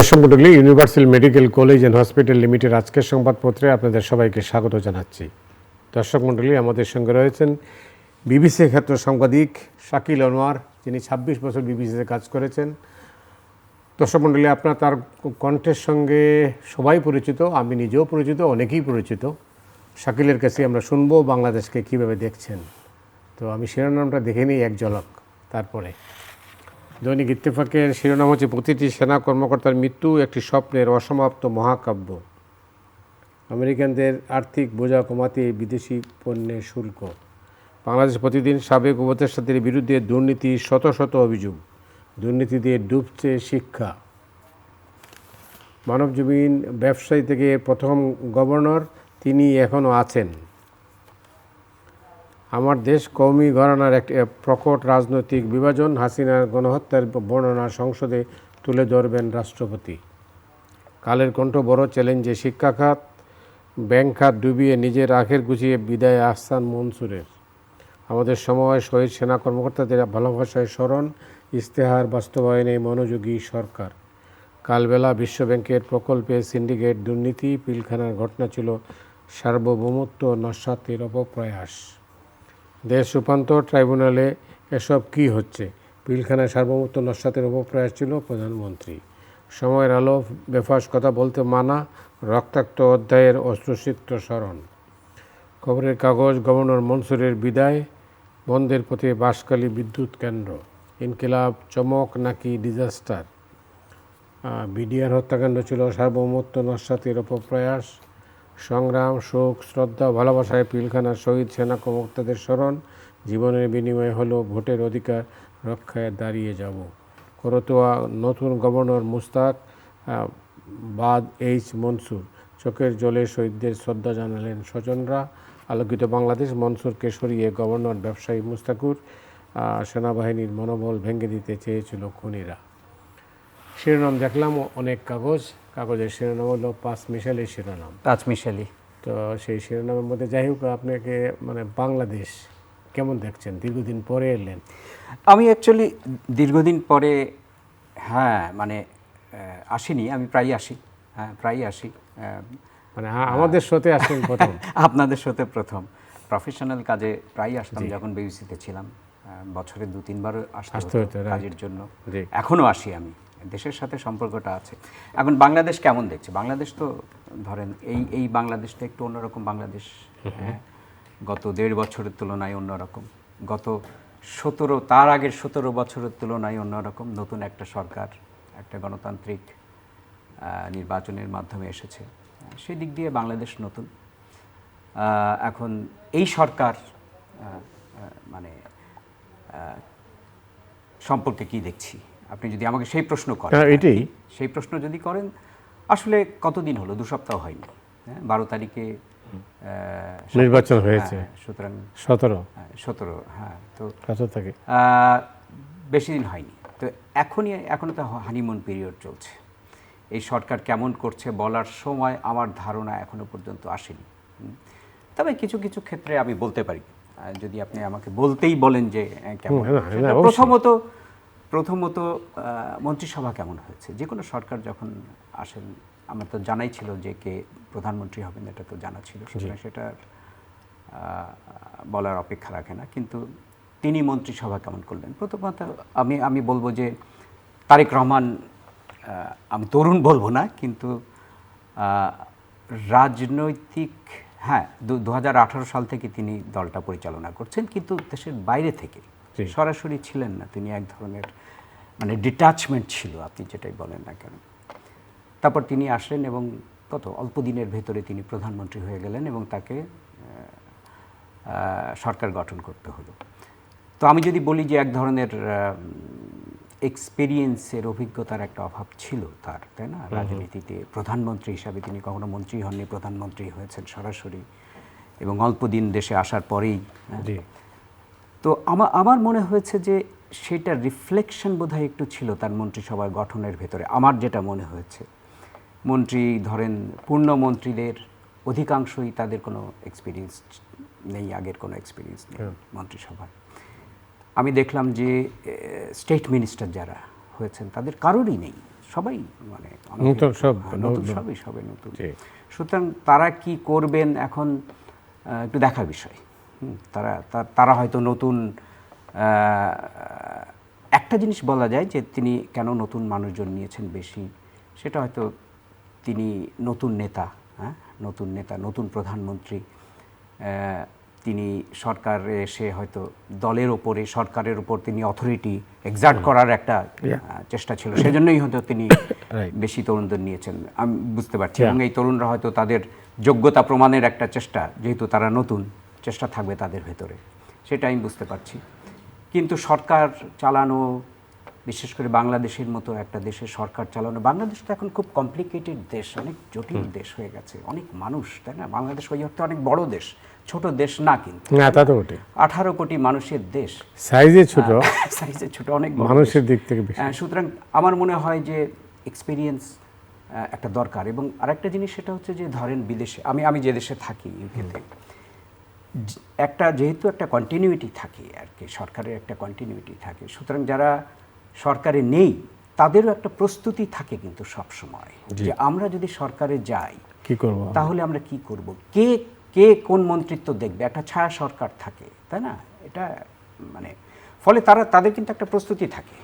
দর্শক মণ্ডলী, universal medical college and hospital limited আজকের সংবাদপত্রে আপনাদের সবাইকে স্বাগত জানাচ্ছি। দর্শক মণ্ডলী, আমাদের সঙ্গে রয়েছেন বিবিসি খ্যাত সাংবাদিক শাকিল আনোয়ার, যিনি ২৬ বছর বিবিসিতে কাজ করেছেন। দর্শক মণ্ডলী, আপনার তার কণ্ঠের সঙ্গে সবাই পরিচিত, আমি নিজেও পরিচিত, অনেকেই পরিচিত। শাকিলের কাছে আমরা শুনবো বাংলাদেশকে কীভাবে দেখছেন। তো আমি শিরোনামটা দেখে নিই এক ঝলক। তারপরে দৈনিক ইত্তেফাকের শিরোনাম হচ্ছে প্রতিটি সেনা কর্মকর্তার মৃত্যু একটি স্বপ্নের অসমাপ্ত মহাকাব্য। আমেরিকানদের আর্থিক বোঝা কমাতে বিদেশি পণ্যের শুল্ক। বাংলাদেশ প্রতিদিন সাবেক উপদেষ্টাদের বিরুদ্ধে দুর্নীতি, শত শত অভিযোগ। দুর্নীতি দিয়ে ডুবছে শিক্ষা। মানবজমিন ব্যবসায়ী থেকে প্রথম গভর্নর, তিনি এখনও আছেন। আমার দেশ কওমি ঘরানার একটি প্রকট রাজনৈতিক বিভাজন। হাসিনার গণহত্যার বর্ণনা সংসদে তুলে ধরবেন রাষ্ট্রপতি। কালের কণ্ঠ বড় চ্যালেঞ্জে শিক্ষা খাত, ব্যাংক খাত ডুবিয়ে নিজের আখের গুছিয়ে বিদায় আহসান মনসুরের। আমাদের সময় শহীদ সেনা কর্মকর্তাদের ভালোবাসায় স্মরণ, ইশতেহার বাস্তবায়নে মনোযোগী সরকার। কালবেলা বিশ্বব্যাংকের প্রকল্পে সিন্ডিকেট দুর্নীতি, পিলখানার ঘটনা ছিল সার্বভৌমত্ব নস্যাতের অপপ্রয়াস। দেশ রূপান্তর ট্রাইব্যুনালে এসব কী হচ্ছে? পিলখানায় সার্বভৌমত্ব নস্যাতের অপপ্রয়াস ছিল প্রধানমন্ত্রী। সময়ের আলো, বেফাস কথা বলতে মানা, রক্তাক্ত অধ্যায়ের অশ্রুসিক্ত স্মরণ। খবরের কাগজ, গভর্নর মনসুরের বিদায়, বন্ধের পথে বাঁশখালী বিদ্যুৎ কেন্দ্র। ইনকিলাব চমক নাকি ডিজাস্টার? বিডিআর হত্যাকাণ্ড ছিল সার্বভৌমত্ব নস্যাতের অপপ্রয়াস। সংগ্রাম, শোক, শ্রদ্ধা, ভালোবাসায় পিলখানার শহীদ সেনা কর্মকর্তাদের স্মরণ। জীবনের বিনিময়ে হলো ভোটের অধিকার রক্ষায় দাঁড়িয়ে যাব। করতোয়া নতুন গভর্নর মুস্তাক বাদ এইচ মনসুর। চোখের জলে শহীদদের শ্রদ্ধা জানালেন স্বজনরা। আলোকিত বাংলাদেশ, মনসুরকে সরিয়ে গভর্নর ব্যবসায়ী মুস্তাকুর। সেনাবাহিনীর মনোবল ভেঙে দিতে চেয়েছিল খুনিরা। শিরোনাম দেখলাম অনেক কাগজের শিরোনাম হলো পাঁচমিশালি শিরোনাম। পাঁচমিশালি। তো সেই শিরোনামের মধ্যে যাই হোক, আপনাকে বাংলাদেশ কেমন দেখছেন? দীর্ঘদিন পরে এলেন। আমি অ্যাকচুয়ালি দীর্ঘদিন পরে আসিনি, আমি প্রায়ই আসি। প্রায়ই আসি। আমাদের সাথে আসেন প্রথম। আপনাদের সাথে প্রথম। প্রফেশনাল কাজে প্রায়ই আসতাম যখন বিবিসিতে ছিলাম। বছরে ২-৩ বার আসতে হতো কাজের জন্য। এখনও আসি আমি, দেশের সাথে সম্পর্কটা আছে। এখন বাংলাদেশ কেমন দেখছে? বাংলাদেশ তো ধরেন এই বাংলাদেশটা একটু অন্যরকম বাংলাদেশ। গত ১.৫ বছরের তুলনায় অন্যরকম, গত তার আগের ১৭ বছরের তুলনায় অন্যরকম। নতুন একটা সরকার, একটা গণতান্ত্রিক নির্বাচনের মাধ্যমে এসেছে, সেই দিক দিয়ে বাংলাদেশ নতুন। এখন এই সরকার সম্পর্কে কি দেখছি, আপনি যদি আমাকে সেই প্রশ্ন করেন, সেই প্রশ্ন যদি করেন, আসলে কতদিন হলো? ২ সপ্তাহ হয়নি। ১২ তারিখে নির্বাচন হয়েছে, সুতরাং ১৭। তো ১৭ থেকে বেশি দিন হয়নি। তো এখনও তো হানিমুন পিরিয়ড চলছে। এই সরকার কেমন করছে বলার সময় আমার ধারণা এখনো পর্যন্ত আসেনি। তবে কিছু কিছু ক্ষেত্রে আমি বলতে পারি, যদি আপনি আমাকে বলতেই বলেন যে কেমন। প্রথমত মন্ত্রিসভা কেমন হয়েছে। যে কোনো সরকার যখন আসেন, আমার তো জানাই ছিল যে কে প্রধানমন্ত্রী হবেন, এটা তো জানা ছিল, সেটা বলার অপেক্ষা রাখে না। কিন্তু তিনি মন্ত্রিসভা কেমন করলেন, প্রথমত আমি বলবো যে তারেক রহমান, আমি তরুণ বলবো না, কিন্তু রাজনৈতিক ২০১৮ সাল থেকে তিনি দলটা পরিচালনা করছেন, কিন্তু দেশের বাইরে থেকে সরাসরি ছিলেন না। তিনি এক ধরনের ডিটাচমেন্ট ছিল, আপনি যেটাই বলেন না কেন। তারপর তিনি আসলেন এবং অল্প দিনের ভেতরে তিনি প্রধানমন্ত্রী হয়ে গেলেন এবং তাকে সরকার গঠন করতে হলো। তো আমি যদি বলি যে এক ধরনের এক্সপিরিয়েন্সের, অভিজ্ঞতার একটা অভাব ছিল তার, তাই না? রাজনীতিতে প্রধানমন্ত্রী হিসাবে তিনি কখনো মন্ত্রী হননি, প্রধানমন্ত্রী হয়েছেন সরাসরি এবং অল্প দিন দেশে আসার পরেই। তো আমার মনে হয়েছে যে সেটা রিফ্লেকশন বোধহয় একটু ছিল তার মন্ত্রিসভার গঠনের ভেতরে। আমার যেটা মনে হয়েছে, মন্ত্রী ধরেন পূর্ণমন্ত্রীদের অধিকাংশই তাদের কোনো এক্সপিরিয়েন্স নেই, আগের কোনো এক্সপিরিয়েন্স নেই মন্ত্রিসভায়। আমি দেখলাম যে স্টেট মিনিস্টার যারা হয়েছেন তাদের কারোরই নেই, সবাই মানে নতুন সব নতুন সবাই নতুন। সুতরাং তারা কি করবেন এখন একটু দেখার বিষয়। তারা হয়তো নতুন একটা জিনিস বলা যায় যে তিনি কেন নতুন মানুষজন নিয়েছেন বেশি, সেটা হয়তো তিনি নতুন নেতা, নতুন নেতা, নতুন প্রধানমন্ত্রী, তিনি সরকারে এসে হয়তো দলের ওপরে, সরকারের উপর তিনি অথরিটি এক্সার্ট করার একটা চেষ্টা ছিল, সেজন্যই হয়তো তিনি বেশি তরুণদের নিয়েছেন আমি বুঝতে পারছি। এবং এই তরুণরা হয়তো তাদের যোগ্যতা প্রমাণের একটা চেষ্টা, যেহেতু তারা নতুন, চেষ্টা থাকবে তাদের ভেতরে, সেটা আমি বুঝতে পারছি। কিন্তু সরকার চালানো, বিশেষ করে বাংলাদেশের মতো একটা দেশের সরকার চালানো, বাংলাদেশ তো এখন খুব কমপ্লিকেটেড দেশ, অনেক জটিল দেশ হয়ে গেছে, অনেক মানুষ, তাই না? বাংলাদেশ ওই অর্থে অনেক বড় দেশ, ছোট দেশ না, কিন্তু না, তা তো বটে, 18 কোটি মানুষের দেশ, সাইজে ছোট, সাইজে ছোট, অনেক মানুষের দিক থেকে বেশি। সুতরাং আমার মনে হয় যে এক্সপিরিয়েন্স একটা দরকার। এবং আরেকটা জিনিস সেটা হচ্ছে যে ধরেন বিদেশে, আমি যে দেশে থাকি ইউকেতে, একটা যেহেতু একটা কন্টিনিউইটি থাকে আর কি, সরকারের একটা কন্টিনিউইটি থাকে, সুতরাং যারা সরকারে নেই তাদেরও একটা প্রস্তুতি থাকে কিন্তু সব সময়, যে আমরা যদি সরকারে যাই কি করব, তাহলে আমরা কি করব, কে কে কোন মন্ত্রিত্ব দেখবে, একটা ছায়া সরকার থাকে, তাই না? এটা মানে ফলে তাদের কিন্তু একটা প্রস্তুতি থাকে।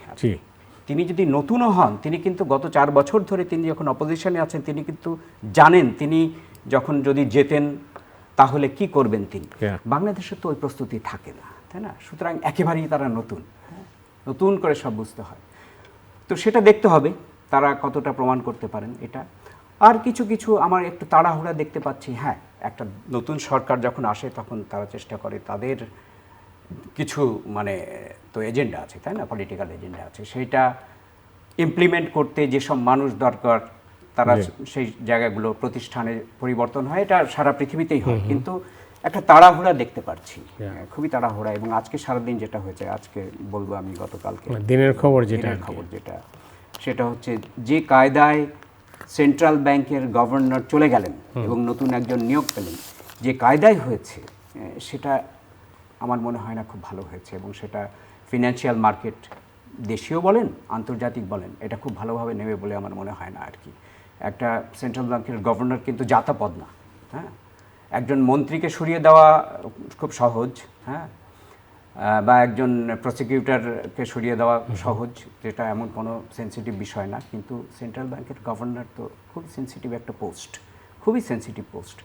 তিনি যদি নতুনও হন, তিনি কিন্তু গত 4 বছর ধরে তিনি যখন অপোজিশনে আছেন, তিনি কিন্তু জানেন তিনি যখন যদি যেতেন তাহলে কি করবেন তিনি। বাংলাদেশে তো ওই প্রস্তুতি থাকে না, তাই না? সুতরাং একেবারেই তারা নতুন করে সব বুঝতে হয়। তো সেটা দেখতে হবে তারা কতটা প্রমাণ করতে পারেন এটা। আর কিছু কিছু আমার একটু তাড়াহুড়া দেখতে পাচ্ছি। হ্যাঁ, একটা নতুন সরকার যখন আসে তখন তারা চেষ্টা করে, তাদের কিছু মানে তো এজেন্ডা আছে, তাই না? পলিটিক্যাল এজেন্ডা আছে, সেইটা ইমপ্লিমেন্ট করতে যেসব মানুষ দরকার তারা সেই জায়গাগুলো, প্রতিষ্ঠানে পরিবর্তন হয়, এটা সারা পৃথিবীতেই হয়। কিন্তু একটা তাড়াহুড়া দেখতে পাচ্ছি, খুবই তাড়াহুড়া। এবং আজকে সারাদিন যেটা হয়েছে, আজকে বলবো আমি গতকালকে দিনের খবর যেটা সেটা হচ্ছে যে কায়দায় সেন্ট্রাল ব্যাংকের গভর্নর চলে গেলেন এবং নতুন একজন নিয়োগ পেলেন, যে কায়দায় হয়েছে, সেটা আমার মনে হয় না খুব ভালো হয়েছে। এবং সেটা ফিনান্সিয়াল মার্কেট, দেশীয় বলেন আন্তর্জাতিক বলেন, এটা খুব ভালোভাবে নেবে বলে আমার মনে হয় না আর কি। একটা সেন্ট্রাল ব্যাংকের গভর্নর কিন্তু জাতাপদ না, হ্যাঁ। একজন মন্ত্রীকে সরিয়ে দেওয়া খুব সহজ, হ্যাঁ, বা একজন প্রসিকিউটরকে সরিয়ে দেওয়া সহজ, যেটা এমন কোনো সেন্সিটিভ বিষয় না। কিন্তু সেন্ট্রাল ব্যাংকের গভর্নর তো খুব সেন্সিটিভ একটা পোস্ট, খুবই সেন্সিটিভ পোস্ট।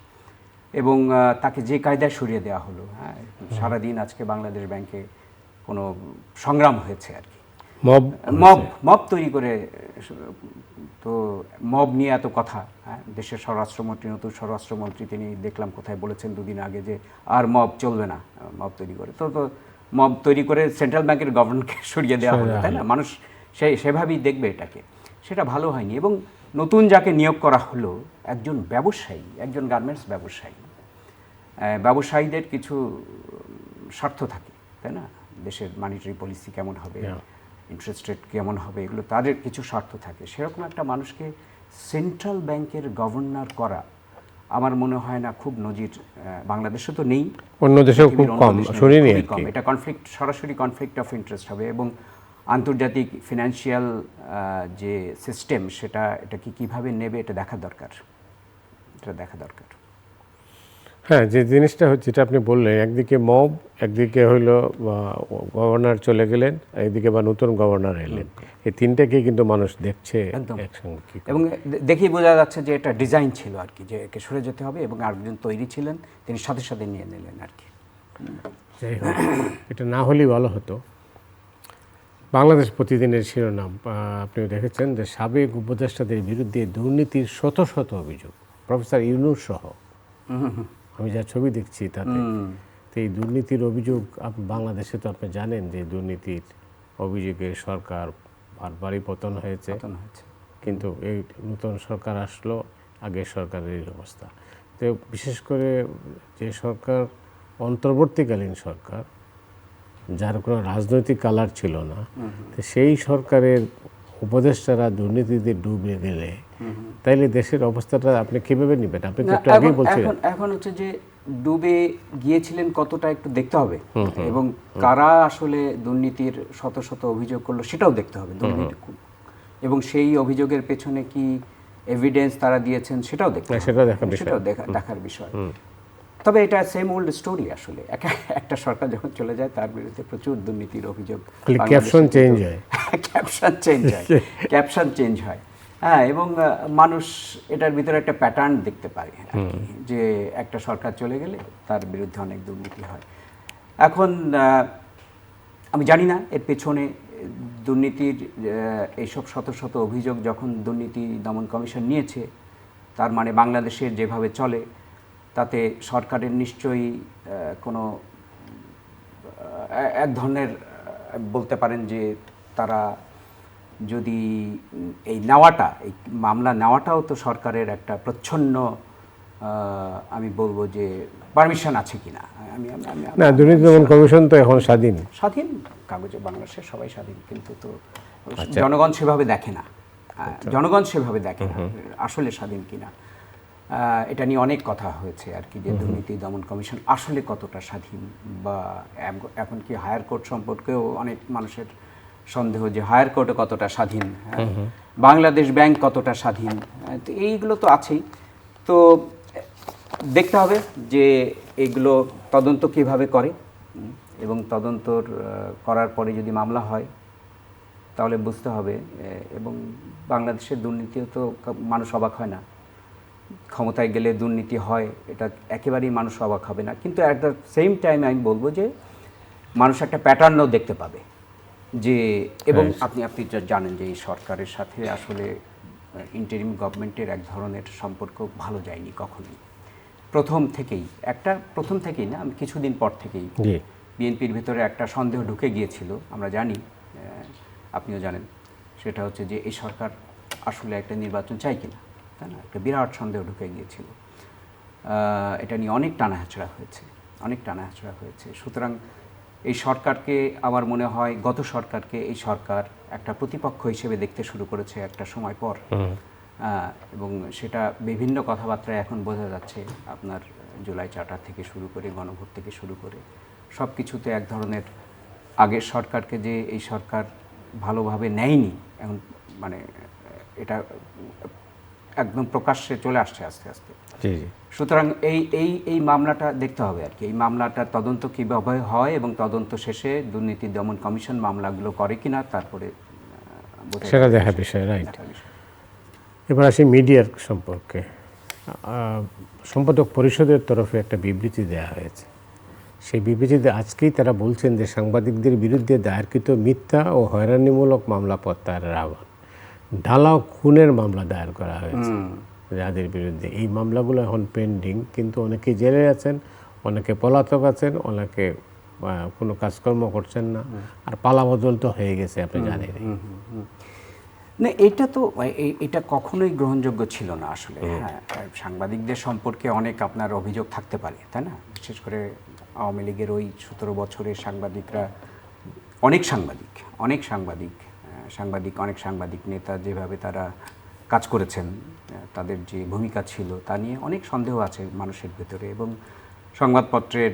এবং তাকে যে কায়দায় সরিয়ে দেওয়া হলো, হ্যাঁ, সারাদিন আজকে বাংলাদেশ ব্যাংকে কোনো সংগ্রাম হয়েছে আর কি, মব তৈরি করে। তো মব নিয়ে এত কথা, হ্যাঁ, দেশের স্বরাষ্ট্রমন্ত্রী, নতুন স্বরাষ্ট্রমন্ত্রী, তিনি দেখলাম কোথায় বলেছেন 2 দিন আগে যে আর মব চলবে না, মব তৈরি করে। তো মব তৈরি করে সেন্ট্রাল ব্যাংকের গভর্নরকে সরিয়ে দেওয়া হলো, তাই না? মানুষ সেভাবেই দেখবে এটাকে, সেটা ভালো হয়নি। এবং নতুন যাকে নিয়োগ করা হলো, একজন ব্যবসায়ী, একজন গার্মেন্টস ব্যবসায়ী, ব্যবসায়ীদের কিছু স্বার্থ থাকে, তাই না? দেশের মানিটারি পলিসি কেমন হবে, ইন্টারেস্ট রেট কেমন হবে, এগুলো তাদের কিছু স্বার্থ থাকে। সেরকম একটা মানুষকে সেন্ট্রাল ব্যাংকের গভর্নর করা আমার মনে হয় না খুব নজির, বাংলাদেশে তো নেই, অন্য দেশেও খুব কম, শুনিনি। এটা কনফ্লিক্ট, সরাসরি কনফ্লিক্ট অফ ইন্টারেস্ট হবে। এবং আন্তর্জাতিক ফিনান্সিয়াল যে সিস্টেম, এটাকে কীভাবে নেবে, এটা দেখা দরকার। হ্যাঁ, যে জিনিসটা হচ্ছে, যেটা আপনি বললেন, একদিকে মব, একদিকে হইলো গভর্নর চলে গেলেন, একদিকে বা নতুন গভর্নর এলেন, এই তিনটাকে কিন্তু মানুষ দেখছে একসঙ্গে। এবং দেখেই বোঝা যাচ্ছে যে এটা ডিজাইন ছিল আর কি, যে একে সরে যেতে হবে, এবং আরেকজন তৈরি ছিলেন, তিনি সাথে সাথে নিয়ে নিলেন আর কি। যাই হোক, এটা না হলেই ভালো হতো। বাংলাদেশ প্রতিদিনের শিরোনাম আপনিও দেখেছেন যে সাবেক উপদেষ্টাদের বিরুদ্ধে দুর্নীতির শত শত অভিযোগ, প্রফেসর ইউনূস সহ। আমি যা ছবি দেখছি তাতে, তো এই দুর্নীতির অভিযোগ বাংলাদেশে তো আপনি জানেন যে দুর্নীতির অভিযোগে সরকার বারবারই পতন হয়েছে, কিন্তু এই নতুন সরকার আসলো, আগের সরকারের অবস্থা। তো বিশেষ করে যে সরকার অন্তর্বর্তীকালীন সরকার, যার কোনো রাজনৈতিক কালার ছিল না, তো সেই সরকারের উপদেষ্টারা দুর্নীতিতে ডুবে গেলে তাইলে দেশের অবস্থাটা আপনি কিভাবে নেবেন? আপনি তো একটু আগেই বলছিলেন। এখন হচ্ছে যে ডুবে গিয়েছিলেন কতটা একটু দেখতে হবে, এবং কারা আসলে দুর্নীতির শত শত অভিযোগ করলো সেটাও দেখতে হবে। দুর্নীতি এবং সেই অভিযোগের পেছনে কি এভিডেন্স তারা দিয়েছেন সেটাও দেখার বিষয়। তবে এটা সেম ওল্ড স্টোরি আসলে, একটা সরকার যখন চলে যায় তার বিরুদ্ধে প্রচুর দুর্নীতির অভিযোগ, ক্যাপশন চেঞ্জ হয়, ক্যাপশন চেঞ্জ হয়। হ্যাঁ, এবং মানুষ এটার ভিতরে একটা প্যাটার্ন দেখতে পারে যে একটা সরকার চলে গেলে তার বিরুদ্ধে অনেক দুর্নীতি হয়। এখন আমি জানি না এর পেছনে দুর্নীতির এইসব শত শত অভিযোগ যখন দুর্নীতি দমন কমিশন নিয়েছে, তার মানে বাংলাদেশের যেভাবে চলে তাতে সরকারের নিশ্চয়ই কোনো এক ধরনের বলতে পারেন যে তারা যদি এই মামলা নেওয়াটাও তো সরকারের একটা প্রচ্ছন্ন আমি বলবো যে পারমিশন আছে কিনা। না, দুর্নীতি দমন কমিশন তো এখন স্বাধীন কাগজে বাংলাদেশের সবাই স্বাধীন, কিন্তু তো জনগণ সেভাবে দেখে না, আসলে স্বাধীন কিনা। এটা নিয়ে অনেক কথা হয়েছে আর কি, যে দুর্নীতি দমন কমিশন আসলে কতটা স্বাধীন, বা এখন কি হায়ার কোর্ট সম্পর্কেও অনেক মানুষের সন্দেহ যে হায়ার কোর্টে কতটা স্বাধীন, বাংলাদেশ ব্যাংক কতটা স্বাধীন, তো এইগুলো তো আছেই। তো দেখতে হবে যে এগুলো তদন্ত কিভাবে করে, এবং তদন্ত করার পরে যদি মামলা হয় তাহলে বুঝতে হবে। এবং বাংলাদেশের দুর্নীতিও তো মানুষ অবাক হয় না, ক্ষমতায় গেলে দুর্নীতি হয় এটা একেবারেই মানুষ অবাক হবে না, কিন্তু অ্যাট দ্য সেম টাইম আমি বলবো যে মানুষ একটা প্যাটার্নও দেখতে পাবে যে, এবং আপনি জানেন যে এই সরকারের সাথে আসলে ইন্টারিম গভর্নমেন্টের এক ধরনের সম্পর্ক ভালো যায়নি কখনোই। প্রথম থেকেই না, আমি কিছুদিন পর থেকেই বিএনপির ভিতরে একটা সন্দেহ ঢুকে গিয়েছিল, আমরা জানি, আপনিও জানেন, সেটা হচ্ছে যে এই সরকার আসলে একটা নির্বাচন চাই কিনা, তাই না? একটা বিরাট সন্দেহ ঢুকে গিয়েছিল। এটা নিয়ে অনেক টানাহেঁচড়া হয়েছে। সুতরাং এই সরকারকে আমার মনে হয় গত সরকারকে এই সরকার একটা প্রতিপক্ষ হিসেবে দেখতে শুরু করেছে একটা সময় পর, এবং সেটা বিভিন্ন কথাবার্তায় এখন বোঝা যাচ্ছে। আপনার জুলাই চার্টার থেকে শুরু করে গণভোট থেকে শুরু করে সব কিছুতে এক ধরনের আগের সরকারকে যে এই সরকার ভালোভাবে নেয়নি, এখন মানে এটা একদম প্রকাশ্যে চলে আসছে আস্তে আস্তে। সুতরাং এই মামলাটা দেখতে হবে আর কি, এই মামলাটার তদন্ত কীভাবে হয় এবং তদন্ত শেষে দুর্নীতি দমন কমিশন মামলাগুলো করে কিনা তারপরে সেটা দেখার বিষয়, রাইট। এবার আসি মিডিয়ার সম্পর্কে। সম্পাদক পরিষদের তরফে একটা বিবৃতি দেওয়া হয়েছে। সেই বিবৃতিতে আজকেই তারা বলছেন যে সাংবাদিকদের বিরুদ্ধে দায়েরকৃত মিথ্যা ও হয়রানিমূলক মামলা প্রত্যাহারের আহ্বান। ঢালাও খুনের মামলা দায়ের করা হয়েছে যাদের বিরুদ্ধে। এই মামলাগুলো এখন পেন্ডিং, কিন্তু অনেকে জেলে আছেন, অনেকে পলাতক আছেন, অনেকে কোনো কাজকর্ম করছেন না, আর পালাবদল তো হয়ে গেছে, আপনি জানেন। না, এটা কখনোই গ্রহণযোগ্য ছিল না আসলে। হ্যাঁ, সাংবাদিকদের সম্পর্কে অনেক আপনার অভিযোগ থাকতে পারে, তাই না? বিশেষ করে আওয়ামী লীগের ওই 17 বছরের সাংবাদিকরা, অনেক সাংবাদিক নেতা যেভাবে তারা কাজ করেছেন, তাদের যে ভূমিকা ছিল তা নিয়ে অনেক সন্দেহ আছে মানুষের ভেতরে, এবং সংবাদপত্রের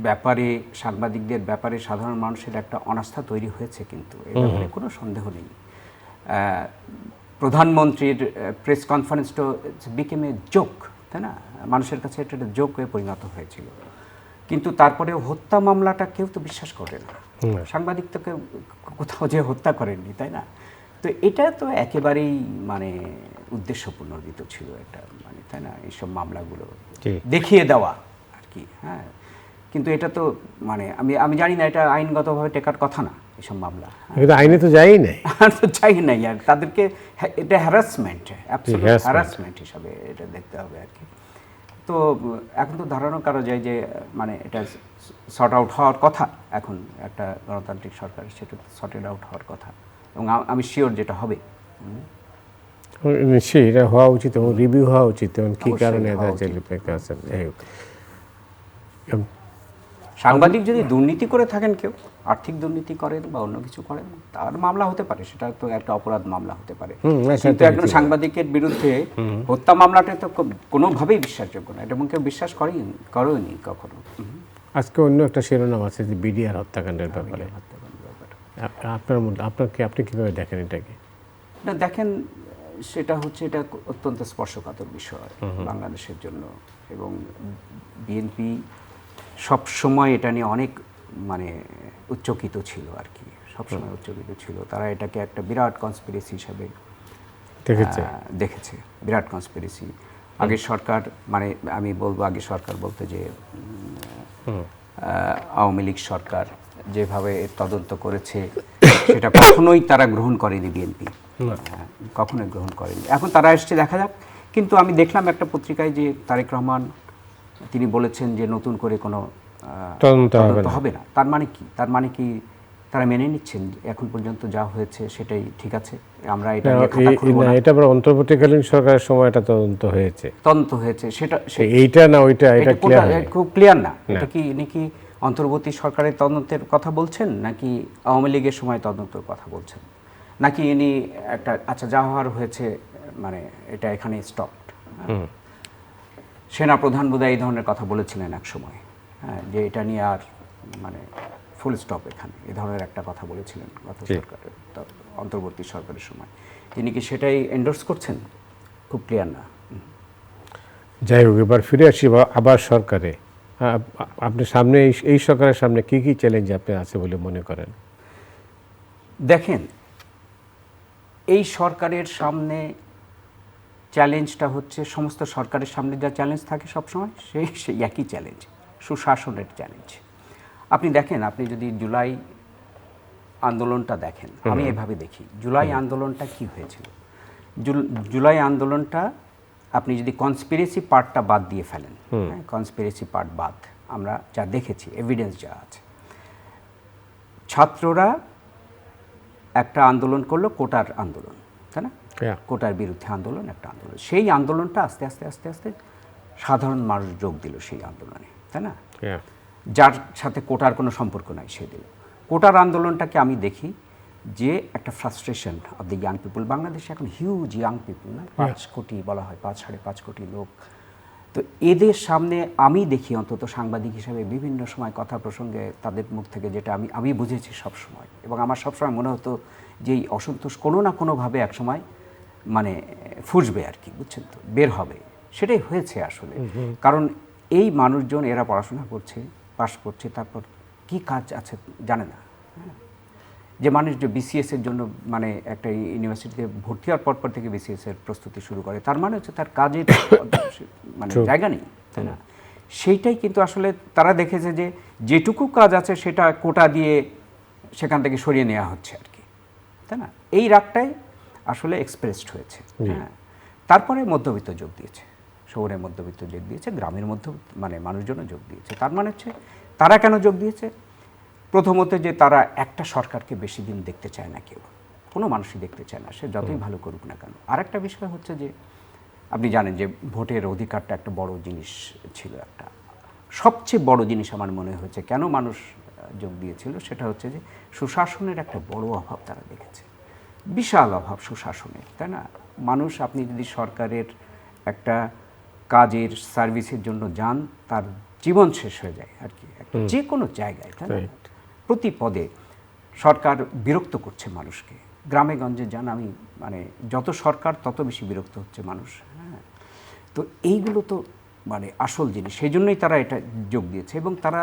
ব্যাপারে, সাংবাদিকদের ব্যাপারে সাধারণ মানুষের একটা অনাস্থা তৈরি হয়েছে, কিন্তু এ ব্যাপারে কোনো সন্দেহ নেই। প্রধানমন্ত্রীর প্রেস কনফারেন্সটা বিকেম এ জোক, তাই না? মানুষের কাছে এটা একটা জোক হয়ে পরিণত হয়েছিল। কিন্তু তারপরে হত্যা মামলাটা কেউ তো বিশ্বাস করে না, সাংবাদিক তো কেউ কোথাও যে হত্যা করেননি, তাই না? তো এটা তো একেবারেই মানে উদ্দেশ্যপূর্ণোদিত ছিল একটা, মানে তাই না, এইসব মামলাগুলো দেখিয়ে দেওয়া আর কি। হ্যাঁ, কিন্তু এটা তো মানে আমি জানি না, এটা আইনগতভাবে টেকার কথা না এইসব মামলা, আইনে তো যাই নাই, আর তাদেরকে এটা হ্যারাসমেন্ট হিসাবে এটা দেখতে হবে আর কি। তো এখন তো ধারণা করা যায় যে মানে এটা সর্ট আউট হওয়ার কথা, এখন একটা গণতান্ত্রিক সরকার, সেটা সর্টেড আউট হওয়ার কথা, এবং আমি শিওর যেটা হবে, নিশ্চয়ই এটা হওয়া উচিত, এবং রিভিউ হওয়া উচিত, এবং কী কারণে সাংবাদিক যদি দুর্নীতি করে থাকেন, কেউ আর্থিক দুর্নীতি করেন বা অন্য কিছু করেন, তার মামলা হতে পারে, সেটা তো একটা অপরাধ মামলা হতে পারে, কিন্তু একজন সাংবাদিকের বিরুদ্ধে হত্যা মামলাটা তো কোনোভাবেই বিশ্বাসযোগ্য না, এটা কেউ বিশ্বাস করেনি কখনো। আজকে অন্য একটা শিরোনাম আছে যে বিডিআর হত্যাকাণ্ডের ব্যাপারে, আপনি কীভাবে দেখেন এটাকে? না দেখেন, সেটা হচ্ছে এটা অত্যন্ত স্পর্শকাতর বিষয় বাংলাদেশের জন্য, এবং বিএনপি সবসময় এটা নিয়ে অনেক মানে উচ্চকিত ছিল আর কি, সবসময় উচ্চকিত ছিল। তারা এটাকে একটা বিরাট কনস্পিরেসি হিসাবে দেখেছে, বিরাট কনস্পিরেসি। আগের সরকার, মানে আমি বলবো আগের সরকার বলতে যে আওয়ামী লীগ সরকার যেভাবে তদন্ত করেছে সেটা কখনোই তারা গ্রহণ করেনি, বিএনপি কখনোই গ্রহণ করেনি। এখন তারা এসছে, দেখা যাক। কিন্তু আমি দেখলাম একটা পত্রিকায় যে তারেক রহমান তিনি বলেছেন যে নতুন করে কোনো তদন্ত হবে না। তার মানে কি? তার মানে কি তারা মেনে নিচ্ছেন এখন পর্যন্ত যা হয়েছে সেটাই ঠিক আছে, আমরা এটা এটা আবার অন্তর্বর্তীকালীন সরকারের সময় এটা তদন্ত হয়েছে সেটা এইটা না ওইটা, এটা খুব ক্লিয়ার না। এটা কি নাকি অন্তর্বর্তী সরকারের তদন্তের কথা বলছেন, নাকি আওয়ামী লীগের সময় তদন্তের কথা বলছেন, নাকি ইনি একটা আচ্ছা যা হওয়ার হয়েছে মানে এটা এখানে স্টপড? সেনা প্রধান বোধহয় এই ধরনের কথা বলেছিলেন এক সময়, হ্যাঁ, যে এটা নিয়ে আর মানে ফুল স্টপ এখানে, এই ধরনের একটা কথা বলেছিলেন গত সরকারের অন্তর্বর্তী সরকারের সময়। তিনি কি সেটাই এন্ডোর্স করছেন? খুব ক্লিয়ার না। যাই হোক, এবার ফিরে আসি আবার সরকারে। আপনি সামনে এই সরকারের সামনে কি কি চ্যালেঞ্জ আপনি আছে বলে মনে করেন? দেখেন, এই সরকারের সামনে চ্যালেঞ্জটা হচ্ছে সমস্ত সরকারের সামনে যা চ্যালেঞ্জ থাকে সবসময় সেই একই চ্যালেঞ্জ, সুশাসনের চ্যালেঞ্জ। আপনি দেখেন, আপনি যদি জুলাই আন্দোলনটা দেখেন, আমি এভাবে দেখি জুলাই আন্দোলনটা কি হয়েছিল। জুলাই আন্দোলনটা আপনি যদি কনস্পিরেসি পার্টটা বাদ দিয়ে ফেলেন, কনস্পিরেসি পার্ট বাদ, আমরা যা দেখেছি এভিডেন্স যা আছে, ছাত্ররা একটা আন্দোলন করলো, কোটার আন্দোলন, তাই না? কোটার বিরুদ্ধে আন্দোলন, একটা আন্দোলন। সেই আন্দোলনটা আস্তে আস্তে আস্তে আস্তে সাধারণ মানুষ যোগ দিল সেই আন্দোলনে, তাই না? যার সাথে কোটার কোনো সম্পর্ক নাই সে দিল। কোটার আন্দোলনটাকে আমি দেখি যে একটা ফ্রাস্ট্রেশন অফ দ্য ইয়াং পিপুল। বাংলাদেশে এখন হিউজ ইয়াং পিপুল, না 5 কোটি বলা হয়, 5-5.5 কোটি লোক। তো এদের সামনে আমি দেখি, অন্তত সাংবাদিক হিসাবে বিভিন্ন সময় কথা প্রসঙ্গে তাদের মুখ থেকে যেটা আমি বুঝেছি সব সময়, এবং আমার সবসময় মনে হতো যে এই অসন্তোষ কোনো না কোনোভাবে একসময় মানে ফুসবে আর কি, বুঝছেন তো, বের হবে। সেটাই হয়েছে আসলে। কারণ এই মানুষজন এরা পড়াশোনা করছে, পাস করছে, তারপর কি কাজ আছে জানে না। যে মানুষ যে বিসিএস এর জন্য মানে একটা ইউনিভার্সিটিতে ভর্তি হওয়ার পর থেকে বিসিএস এর প্রস্তুতি শুরু করে, তার মানে হচ্ছে তার কাজের মানে জায়গা নেই, তাই না? সেইটাই কিন্তু আসলে তারা দেখেছে যে যেটুকু কাজ আছে সেটা কোটা দিয়ে সেখান থেকে সরিয়ে নেওয়া হচ্ছে আর কি, তাই না? এই রাগটাই আসলে এক্সপ্রেসড হয়েছে। হ্যাঁ, তারপরে মধ্যবিত্ত যোগ দিয়েছে, শহরের মধ্যবিত্ত যোগ দিয়েছে, গ্রামের মানে মানুষজনও যোগ দিয়েছে। তার মানে হচ্ছে তারা কেন যোগ দিয়েছে? প্রথমত যে তারা একটা সরকারকে বেশি দিন দেখতে চায় না, কেউ কোনো মানুষই দেখতে চায় না, সে যতই ভালো করুক না কেন। আরেকটা বিষয় হচ্ছে যে আপনি জানেন যে ভোটের অধিকারটা একটা বড় জিনিস ছিল, একটা সবচেয়ে বড় জিনিস আমার মনে হয়েছে কেন মানুষ যোগ দিয়েছিল, সেটা হচ্ছে যে সুশাসনের একটা বড় অভাব তারা দেখেছে, বিশাল অভাব সুশাসনের, তাই না? মানুষ, আপনি যদি সরকারের একটা কাজের সার্ভিসের জন্য যান, তার জীবন শেষ হয়ে যায় আর কি, যে কোনো জায়গায়, তাই না? প্রতি পদে সরকার বিরক্ত করছে মানুষকে। গ্রামে গঞ্জে যান, আমি মানে যত সরকার তত বেশি বিরক্ত হচ্ছে মানুষ। হ্যাঁ, তো এইগুলো তো মানে আসল জিনিস, সেই জন্যই তারা এটা যোগ দিয়েছে। এবং তারা,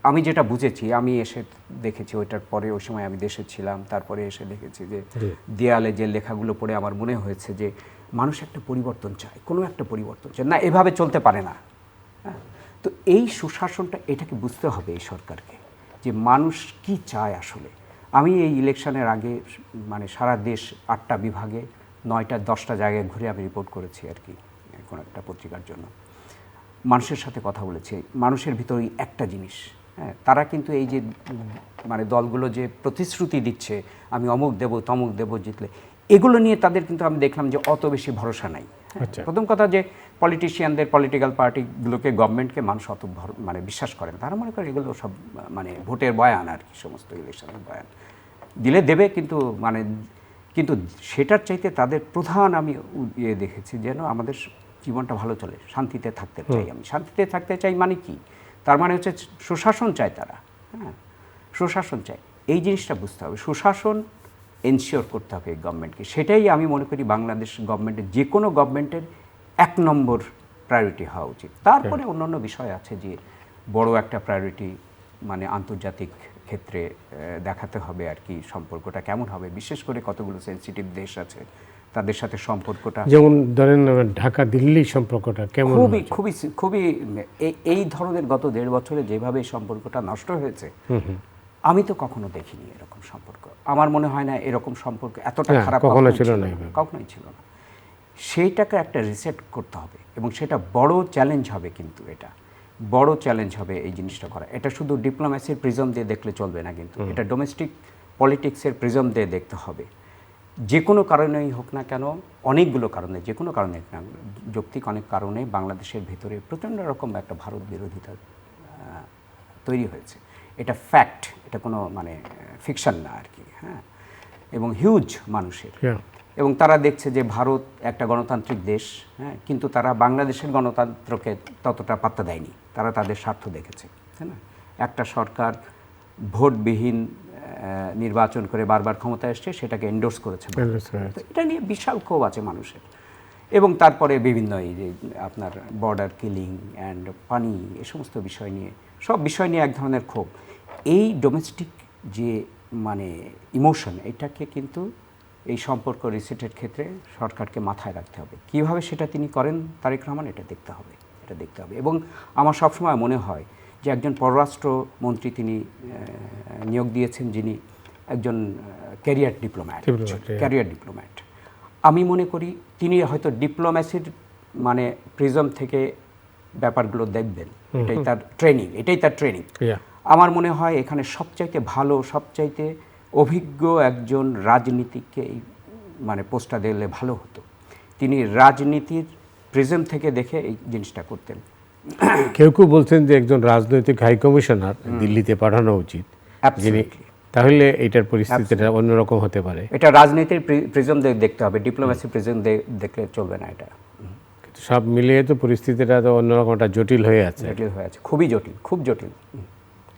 আমি যেটা বুঝেছি, আমি এসে দেখেছি ওইটার পরে, ওই সময় আমি দেশে ছিলাম, তারপরে এসে দেখেছি যে দেয়ালে যে লেখাগুলো পড়ে আমার মনে হয়েছে যে মানুষ একটা পরিবর্তন চায়, কোনো একটা পরিবর্তন চায়, না এভাবে চলতে পারে না। হ্যাঁ, তো এই সুশাসনটা, এটাকে বুঝতে হবে এই সরকারকে, যে মানুষ কি চায় আসলে। আমি এই ইলেকশনের আগে মানে সারা দেশ 8টা বিভাগে 9টা-10টা জায়গায় ঘুরে আমি রিপোর্ট করেছি আর কি, কোনো একটা পত্রিকার জন্য। মানুষের সাথে কথা বলেছি, মানুষের ভিতরেই একটা জিনিস, হ্যাঁ, তারা কিন্তু এই যে মানে দলগুলো যে প্রতিশ্রুতি দিচ্ছে, আমি অমুক দেব তমুক দেব জিতলে, এগুলো নিয়ে তাদের কিন্তু আমি দেখলাম যে অত বেশি ভরসা নাই। প্রথম কথা যে পলিটিশিয়ানদের, পলিটিক্যাল পার্টিগুলোকে, গভর্নমেন্টকে মানুষ অত মানে বিশ্বাস করেন, তারা মনে করেন এগুলো সব মানে ভোটের বয়ান আর কি, সমস্ত ইলেকশনের বয়ান দিলে দেবে, কিন্তু সেটার চাইতে তাদের প্রধান আমি দেখেছি যেন আমাদের জীবনটা ভালো চলে, শান্তিতে থাকতে চাই। আমি শান্তিতে থাকতে চাই মানে কি? তার মানে হচ্ছে সুশাসন চায় তারা। হ্যাঁ, সুশাসন চায়, এই জিনিসটা বুঝতে হবে। সুশাসন এনশিওর করতে হবে এই গভর্নমেন্টকে। সেটাই আমি মনে করি বাংলাদেশ গভর্নমেন্টের, যে কোনো গভর্নমেন্টের 1 নম্বর প্রায়োরিটি হওয়া উচিত। তারপরে অন্যান্য বিষয় আছে যে বড় একটা প্রায়োরিটি মানে আন্তর্জাতিক ক্ষেত্রে দেখাতে হবে আর কি, সম্পর্কটা কেমন হবে, বিশেষ করে কতগুলো সেনসিটিভ দেশ আছে তাদের সাথে সম্পর্কটা, যেমন ধরেন ঢাকা দিল্লি সম্পর্কটা কেমন, খুবই খুবই খুবই এই ধরনের গত 1.5 বছরে যেভাবে সম্পর্কটা নষ্ট হয়েছে, আমি তো কখনো দেখিনি এরকম সম্পর্ক। আমার মনে হয় না এরকম সম্পর্ক এতটা খারাপ কখনো ছিল না, কখনোই ছিল না। সেইটাকে একটা রিসেট করতে হবে এবং সেটা বড় চ্যালেঞ্জ হবে, কিন্তু এটা বড় চ্যালেঞ্জ হবে এই জিনিসটা করা। এটা শুধু ডিপ্লোম্যাসির প্রিজম দিয়ে দেখলে চলবে না, কিন্তু এটা ডোমেস্টিক পলিটিক্সের প্রিজম দিয়ে দেখতে হবে। যে কোনো কারণেই হোক না কেন, অনেকগুলো কারণে, যে কোনো কারণে না, যৌক্তিক অনেক কারণে বাংলাদেশের ভেতরে প্রচণ্ড রকম একটা ভারত বিরোধিতা তৈরি হয়েছে। এটা ফ্যাক্ট, এটা কোনো মানে ফিকশন না আর কি। হ্যাঁ, এবং হিউজ মানুষের, এবং তারা দেখছে যে ভারত একটা গণতান্ত্রিক দেশ, হ্যাঁ, কিন্তু তারা বাংলাদেশের গণতন্ত্রকে ততটা পাত্তা দেয়নি, তারা তাদের স্বার্থ দেখেছে, তাই না? একটা সরকার ভোটবিহীন নির্বাচন করে বারবার ক্ষমতায় এসছে, সেটাকে এন্ডোর্স করেছে। তো এটা নিয়ে বিশাল ক্ষোভ আছে মানুষের। এবং তারপরে বিভিন্ন এই যে আপনার বর্ডার কিলিং অ্যান্ড পানি, এ সমস্ত বিষয় নিয়ে, সব বিষয় নিয়ে এক ধরনের ক্ষোভ। এই ডোমেস্টিক যে মানে ইমোশন, এটাকে কিন্তু এই সম্পর্ক রিসেটের ক্ষেত্রে সরকারকে মাথায় রাখতে হবে। কীভাবে সেটা তিনি করেন তারেক রহমান, এটা দেখতে হবে। এবং আমার সবসময় মনে হয় যে একজন পররাষ্ট্রমন্ত্রী তিনি নিয়োগ দিয়েছেন যিনি একজন ক্যারিয়ার ডিপ্লোম্যাট। আমি মনে করি তিনি হয়তো ডিপ্লোম্যাসির মানে প্রিজম থেকে ব্যাপারগুলো দেখবেন, এটাই তার ট্রেনিং। আমার মনে হয় এখানে সবচাইতে ভালো, সবচাইতে অভিজ্ঞ একজন রাজনীতিককে এই মানে পোস্টটা দিলে ভালো হতো। তিনি রাজনীতির প্রিজম থেকে দেখে এই জিনিসটা করতেন। কেউ কেউ বলছেন যে একজন রাজনৈতিক হাই কমিশনার দিল্লিতে পাঠানো উচিত, তাহলে এটার পরিস্থিতিটা অন্যরকম হতে পারে। এটা রাজনীতির প্রিজম দেখতে হবে, ডিপ্লোম্যাসি প্রিজম দেখলে চলবে না। এটা সব মিলিয়ে তো পরিস্থিতিটা তো অন্যরকম, একটা জটিল হয়ে আছে, খুবই জটিল, খুব জটিল।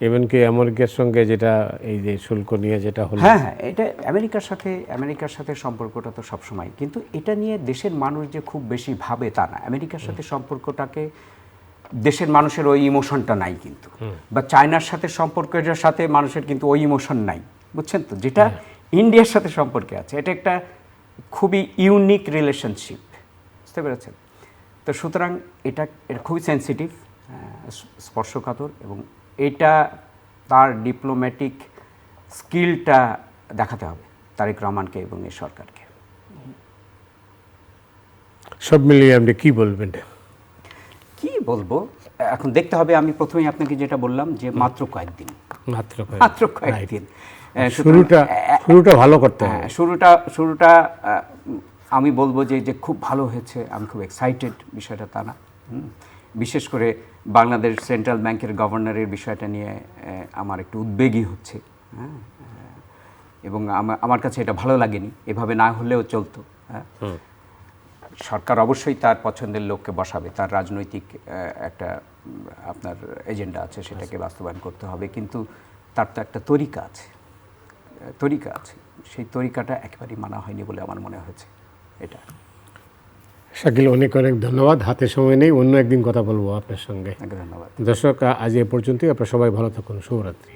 এমনকি আমেরিকার সঙ্গে যেটা এই যে শুল্ক নিয়ে যেটা হলো, হ্যাঁ, এটা আমেরিকার সাথে সম্পর্কটা তো সবসময়, কিন্তু এটা নিয়ে দেশের মানুষ যে খুব বেশি ভাবে তা না। আমেরিকার সাথে সম্পর্কটাকে দেশের মানুষের ওই ইমোশনটা নাই কিন্তু, বা চায়নার সাথে সম্পর্কের সাথে মানুষের কিন্তু ওই ইমোশন নাই, বুঝছেন তো, যেটা ইন্ডিয়ার সাথে সম্পর্কে আছে। এটা একটা খুবই ইউনিক রিলেশনশিপ, বুঝতে পেরেছেন তো? সুতরাং এটা খুবই সেন্সিটিভ, স্পর্শকাতর, এবং এটা তার ডিপ্লোম্যাটিক স্কিলটা দেখাতে হবে তারেক রহমানকে এবং এই সরকারকে। সব মিলিয়ে আপনি কি বলবেন? কি বলবো, এখন দেখতে হবে। আমি প্রথমেই আপনাকে যেটা বললাম যে মাত্র কয়েকদিন, শুরুটা ভালো করতে হবে। শুরুটা আমি বলবো যে খুব ভালো হয়েছে, আমি খুব এক্সাইটেড, বিষয়টা তা না। বিশেষ করে বাংলাদেশ সেন্ট্রাল ব্যাংকের গভর্নরের বিষয়টা নিয়ে আমার একটু উদ্বেগী হচ্ছে, হ্যাঁ, এবং আমার কাছে এটা ভালো লাগেনি। এভাবে না হলেও চলতো। হ্যাঁ, সরকার অবশ্যই তার পছন্দের লোককে বসাবে, তার রাজনৈতিক একটা আপনার এজেন্ডা আছে, সেটাকে বাস্তবায়ন করতে হবে, কিন্তু তার তো একটা তরিকা আছে, সেই তরিকাটা একেবারেই মানা হয়নি বলে আমার মনে হয়েছে। এটা শাকিল, অনেক ধন্যবাদ। হাতে সময় নেই, অন্য একদিন কথা বলবো আপনার সঙ্গে। ধন্যবাদ। দর্শক, আজ এ পর্যন্তই। আপনারা সবাই ভালো থাকুন। শুভরাত্রি।